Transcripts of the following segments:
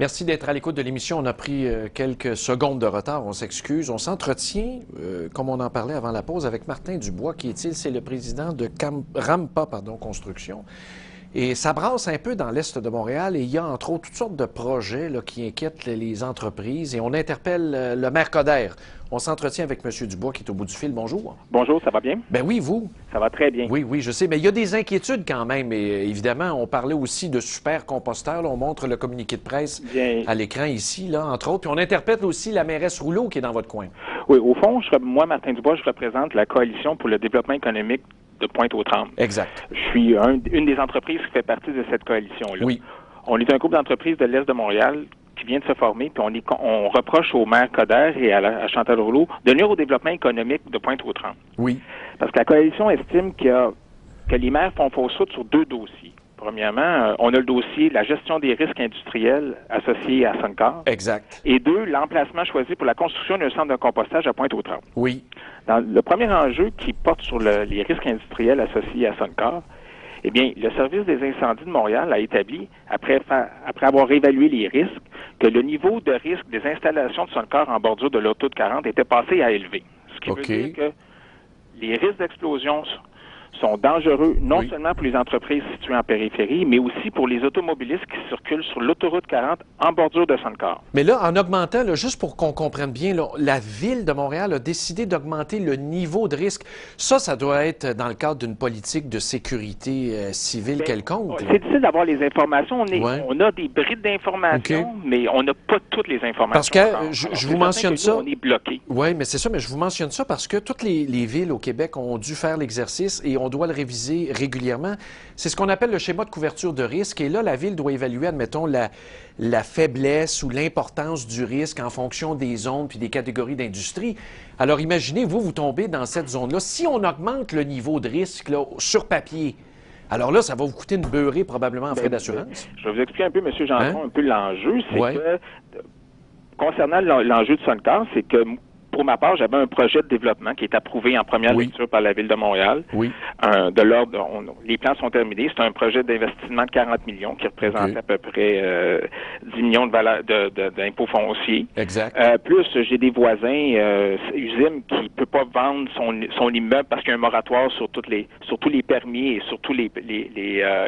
Merci d'être à l'écoute de l'émission. On a pris quelques secondes de retard, on s'excuse. On s'entretient, comme on en parlait avant la pause, avec Martin Dubois, qui est-il? C'est le président de Rampa Construction. Et ça brasse un peu dans l'Est de Montréal et il y a entre autres toutes sortes de projets là, qui inquiètent les entreprises et on interpelle le maire Coder. On s'entretient avec M. Dubois qui est au bout du fil. Bonjour. Bonjour, ça va bien? Ben oui, vous? Ça va très bien. Oui, je sais, mais il y a des inquiétudes quand même. Et évidemment, on parlait aussi de super composteurs. Là, on montre le communiqué de presse à l'écran ici, là, entre autres. Puis on interpelle aussi la mairesse Rouleau qui est dans votre coin. Oui, au fond, moi, Martin Dubois, je représente la Coalition pour le développement économique de Pointe-aux-Trembles. Exact. Je suis une des entreprises qui fait partie de cette coalition-là. Oui. On est un groupe d'entreprises de l'Est de Montréal qui vient de se former, puis on reproche au maire Coder et à Chantal Rouleau de nuire au développement économique de Pointe-aux-Trembles. Oui. Parce que la coalition estime que les maires font fausse route sur deux dossiers. Premièrement, on a le dossier de la gestion des risques industriels associés à Suncor. Exact. Et deux, l'emplacement choisi pour la construction d'un centre de compostage à Pointe-aux-Trembles. Oui. Dans le premier enjeu qui porte sur les risques industriels associés à Suncor, eh bien, le service des incendies de Montréal a établi, après avoir évalué les risques, que le niveau de risque des installations de Suncor en bordure de l'autoroute 40 était passé à élevé. Ce qui veut dire que les risques d'explosion sont dangereux non seulement pour les entreprises situées en périphérie, mais aussi pour les automobilistes qui circulent sur l'autoroute 40 en bordure de Suncor. Mais là, en augmentant, là, juste pour qu'on comprenne bien, là, la Ville de Montréal a décidé d'augmenter le niveau de risque. Ça doit être dans le cadre d'une politique de sécurité civile quelconque. C'est difficile d'avoir les informations. On a des brides d'informations, mais on n'a pas toutes les informations. Parce que je vous mentionne ça. On est bloqué. Oui, mais c'est ça, mais je vous mentionne ça parce que toutes les villes au Québec ont dû faire l'exercice et on doit le réviser régulièrement. C'est ce qu'on appelle le schéma de couverture de risque. Et là, la Ville doit évaluer, admettons, la faiblesse ou l'importance du risque en fonction des zones puis des catégories d'industrie. Alors, imaginez, vous tombez dans cette zone-là. Si on augmente le niveau de risque là, sur papier, alors là, ça va vous coûter une beurrée probablement en frais d'assurance. Je vais vous expliquer un peu, M. Gendron, un peu l'enjeu. C'est que, concernant l'enjeu de Suncor, c'est que pour ma part, j'avais un projet de développement qui est approuvé en première lecture par la Ville de Montréal. Oui. Les plans sont terminés. C'est un projet d'investissement de 40 millions qui représente à peu près 10 millions d'impôts fonciers. Exact. Plus, j'ai des voisins, usines qui ne peuvent pas vendre son immeuble parce qu'il y a un moratoire sur tous les permis et sur tous les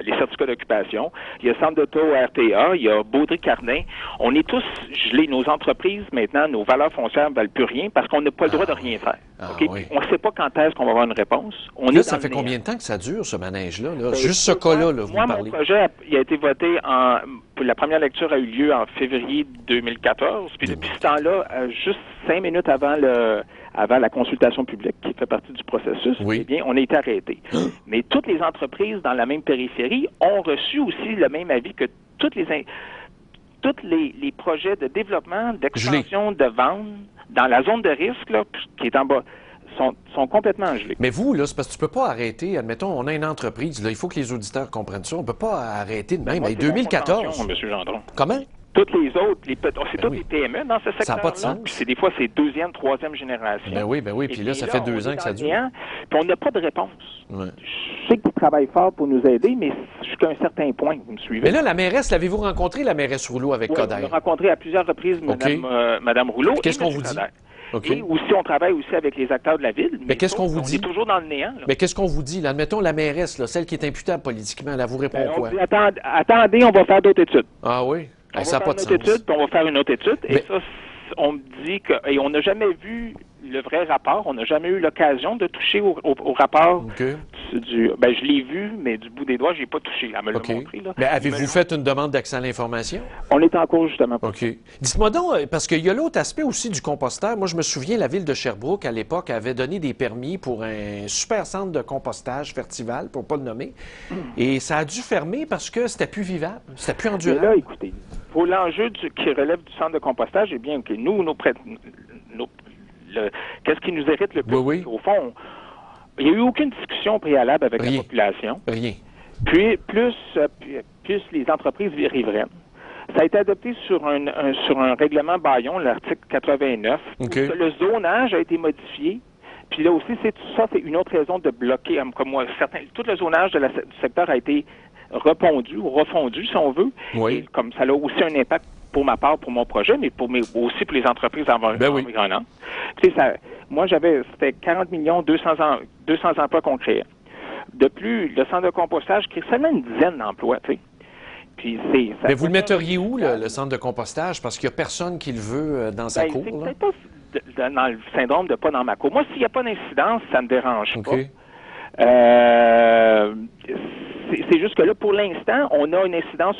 certificats d'occupation. Il y a Centre d'auto RTA, il y a Baudry-Cardin. On est tous gelés. Nos entreprises, maintenant, nos valeurs foncières ne valent plus rien parce qu'on n'a pas le droit de rien faire. On ne sait pas quand est-ce qu'on va avoir une réponse. Ça fait combien de temps que ça dure, ce manège-là? Juste ce cas-là, vous me parlez. Mon projet il a été voté la première lecture a eu lieu en février 2014. Puis depuis ce temps-là, juste 5 minutes avant la consultation publique qui fait partie du processus, eh bien, on a été arrêté. Mais toutes les entreprises dans la même périphérie ont reçu aussi le même avis que tous les projets de développement, d'expansion, de vente dans la zone de risque là, qui est en bas sont complètement gelés. Mais vous, là, c'est parce que tu peux pas arrêter. Admettons, on a une entreprise. Là, il faut que les auditeurs comprennent ça. On peut pas arrêter de même. Moi, 2014. M. Gendron. Comment? Toutes les autres, c'est toutes les PME dans ce secteur-là. Ça n'a pas de sens. Puis des fois, c'est deuxième, troisième génération. Ben oui. Puis là, ça fait 2 ans que ça dure. Puis on n'a pas de réponse. Ouais. Je sais qu'ils travaillent fort pour nous aider, mais jusqu'à un certain point, vous me suivez. Mais là, la mairesse, l'avez-vous rencontrée, la mairesse Rouleau, avec Coder? On l'a rencontrée à plusieurs reprises, Mme Rouleau. Qu'est-ce qu'on vous dit? Et aussi, on travaille aussi avec les acteurs de la Ville. Mais qu'est-ce qu'on vous dit? On est toujours dans le néant. Là. Mais qu'est-ce qu'on vous dit? Là, admettons, la mairesse, là, celle qui est imputable politiquement, elle vous répond quoi? On dit, attendez, on va faire d'autres études. Ah oui? Ça n'a pas de sens. Puis on va faire une autre étude. Et ça, on me dit que... Et on n'a jamais vu le vrai rapport. On n'a jamais eu l'occasion de toucher au rapport je l'ai vu, mais du bout des doigts, je n'ai pas touché. Elle me l'a montré. Là. Mais avez-vous fait une demande d'accès à l'information? On est en cours, justement. OK. Dites-moi donc, parce qu'il y a l'autre aspect aussi du composteur. Moi, je me souviens, la Ville de Sherbrooke, à l'époque, avait donné des permis pour un super centre de compostage Fertival, pour ne pas le nommer. Et ça a dû fermer parce que c'était plus vivable, c'était plus endurable. Et là, écoutez, pour l'enjeu qui relève du centre de compostage, eh bien, qu'est-ce qui nous hérite le plus? Au fond, il n'y a eu aucune discussion préalable avec la population. Rien. Puis, plus les entreprises riveraines. Ça a été adopté sur un règlement Bayon, l'article 89, où le zonage a été modifié. Puis là aussi, c'est une autre raison de bloquer, comme moi, tout le zonage du secteur a été refondu, si on veut. Et comme ça a aussi un impact pour ma part, pour mon projet, mais aussi pour les entreprises environnantes. Tu sais, moi, c'était 40 millions, 200 emplois qu'on créait. De plus, le centre de compostage crée seulement une dizaine d'emplois, tu sais. Puis mais vous le metteriez où, le centre de compostage? Parce qu'il n'y a personne qui le veut dans sa cour. C'est peut-être pas dans le syndrome de pas dans ma cour. Moi, s'il n'y a pas d'incidence, ça ne me dérange pas. C'est juste que là, pour l'instant, on a une incidence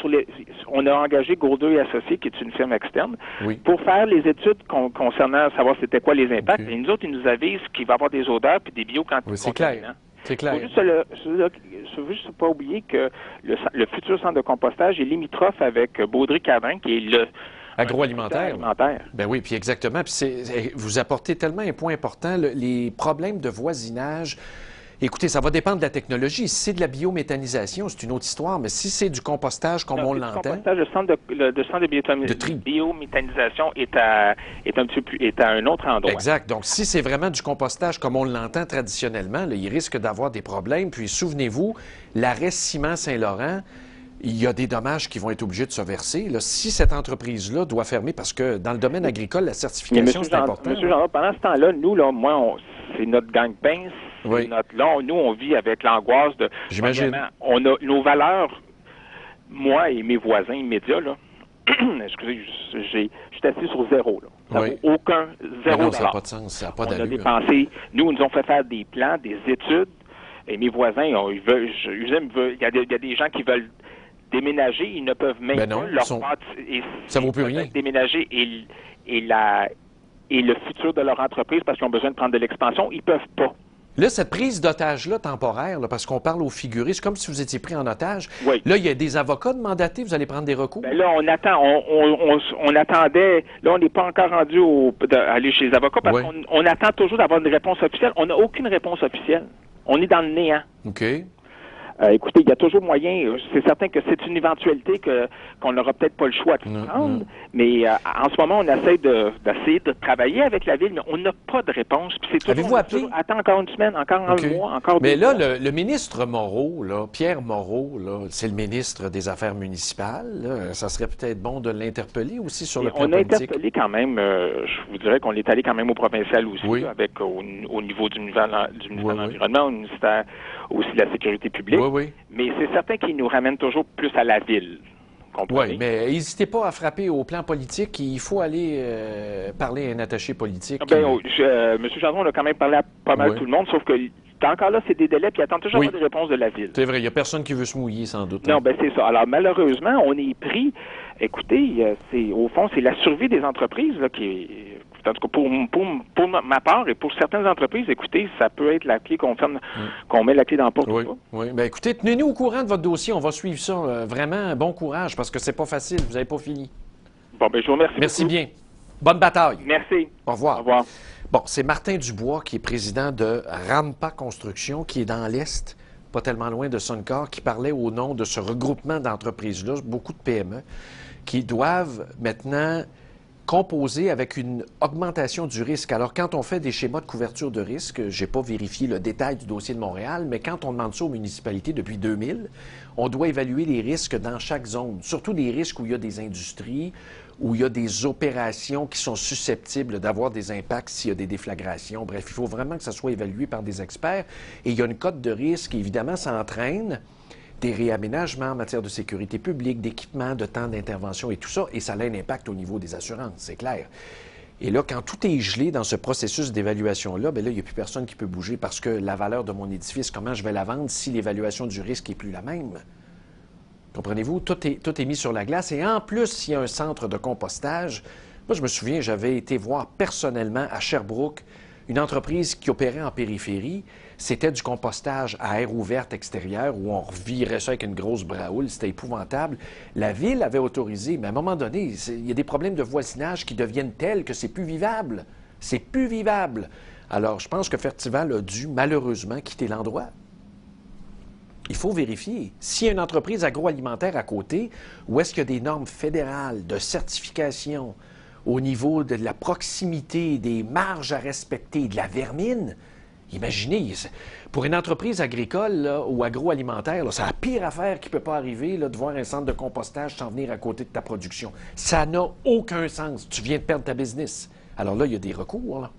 on a engagé Gaudreau et Associés, qui est une firme externe, pour faire les études concernant savoir c'était quoi les impacts. Et nous autres, ils nous avisent qu'il va y avoir des odeurs puis des biocontaminants. Oui, c'est clair. C'est clair. Il faut juste pas oublier que le futur centre de compostage est limitrophe avec Baudry-Cavin, qui est le agroalimentaire. Ben oui, puis exactement. Puis vous apportez tellement un point important, les problèmes de voisinage. Écoutez, ça va dépendre de la technologie. Si c'est de la biométhanisation, c'est une autre histoire, mais si c'est du compostage comme on l'entend... Le centre de biométhanisation est à un autre endroit. Exact. Donc, si c'est vraiment du compostage comme on l'entend traditionnellement, là, il risque d'avoir des problèmes. Puis, souvenez-vous, l'arrêt Ciment Saint-Laurent, il y a des dommages qui vont être obligés de se verser. Là, si cette entreprise-là doit fermer, parce que dans le domaine agricole, la certification, c'est important. Monsieur Gendron, pendant ce temps-là, nous, là, c'est notre gang-pain. Nous, on vit avec l'angoisse de... J'imagine. On a nos valeurs, moi et mes voisins immédiats, là. Excusez, je suis assis sur zéro, là. Ça vaut aucun zéro. Non, ça n'a pas de sens, ça n'a pas d'allure. On a dépensé. Nous ont fait faire des plans, des études, et mes voisins, il y a des gens qui veulent déménager, ils ne peuvent même pas ça vaut plus rien. Déménager et le futur de leur entreprise parce qu'ils ont besoin de prendre de l'expansion, ils peuvent pas. Là, cette prise d'otage-là temporaire, là, parce qu'on parle aux figurés, c'est comme si vous étiez pris en otage. Oui. Là, il y a des avocats de mandatés, vous allez prendre des recours? Bien, là, on attend. On attendait. Là, on n'est pas encore rendu aller chez les avocats parce qu'on attend toujours d'avoir une réponse officielle. On n'a aucune réponse officielle. On est dans le néant. OK. Écoutez, il y a toujours moyen. C'est certain que c'est une éventualité qu'on n'aura peut-être pas le choix de prendre. Mais en ce moment, on essaie d'essayer de travailler avec la ville, mais on n'a pas de réponse. Avez-vous appelé? Attends encore une semaine, encore un mois, encore 2 mois. Mais là, mois. le ministre Moreau, là, Pierre Moreau, là, c'est le ministre des Affaires municipales. Là. Ça serait peut-être bon de l'interpeller aussi sur le plan politique. On a interpellé quand même, je vous dirais qu'on est allé quand même au provincial aussi, là, avec au niveau du ministère de l'Environnement, au ministère aussi de la Sécurité publique. Oui. Mais c'est certain qu'il nous ramène toujours plus à la ville. Oui, mais n'hésitez pas à frapper au plan politique. Il faut aller parler à un attaché politique. M. Gendron, on a quand même parlé à pas mal tout le monde, sauf que encore là, c'est des délais, puis il attend toujours des réponses de la ville. C'est vrai, il n'y a personne qui veut se mouiller, sans doute. Non, c'est ça. Alors, malheureusement, on est pris. Écoutez, au fond, c'est la survie des entreprises là, qui est... En tout cas, pour ma part et pour certaines entreprises, écoutez, ça peut être la clé qu'on met la clé dans la porte. Oui. Bien, écoutez, tenez-nous au courant de votre dossier. On va suivre ça. Vraiment, bon courage, parce que c'est pas facile. Vous n'avez pas fini. Bon, je vous remercie. Merci beaucoup. bien. Bonne bataille. Merci. Au revoir. Au revoir. Bon, c'est Martin Dubois, qui est président de Rampa Construction, qui est dans l'Est, pas tellement loin de Suncor, qui parlait au nom de ce regroupement d'entreprises-là, beaucoup de PME, qui doivent maintenant composé avec une augmentation du risque. Alors, quand on fait des schémas de couverture de risque, je n'ai pas vérifié le détail du dossier de Montréal, mais quand on demande ça aux municipalités depuis 2000, on doit évaluer les risques dans chaque zone, surtout les risques où il y a des industries, où il y a des opérations qui sont susceptibles d'avoir des impacts s'il y a des déflagrations. Bref, il faut vraiment que ça soit évalué par des experts. Et il y a une cote de risque, et évidemment, ça entraîne des réaménagements en matière de sécurité publique, d'équipement, de temps d'intervention et tout ça, et ça a un impact au niveau des assurances, c'est clair. Et là, quand tout est gelé dans ce processus d'évaluation-là, bien là, il n'y a plus personne qui peut bouger parce que la valeur de mon édifice, comment je vais la vendre si l'évaluation du risque n'est plus la même? Comprenez-vous? Tout est mis sur la glace. Et en plus, il y a un centre de compostage. Moi, je me souviens, j'avais été voir personnellement à Sherbrooke une entreprise qui opérait en périphérie. C'était du compostage à air ouverte extérieure où on revirait ça avec une grosse brahoule. C'était épouvantable. La ville avait autorisé, mais à un moment donné, il y a des problèmes de voisinage qui deviennent tels que c'est plus vivable. C'est plus vivable. Alors, je pense que Fertival a dû malheureusement quitter l'endroit. Il faut vérifier. S'il y a une entreprise agroalimentaire à côté, où est-ce qu'il y a des normes fédérales de certification au niveau de la proximité, des marges à respecter, de la vermine, Imaginez, pour une entreprise agricole là, ou agroalimentaire, c'est la pire affaire qui ne peut pas arriver là, de voir un centre de compostage s'en venir à côté de ta production. Ça n'a aucun sens. Tu viens de perdre ta business. Alors là, il y a des recours. Là.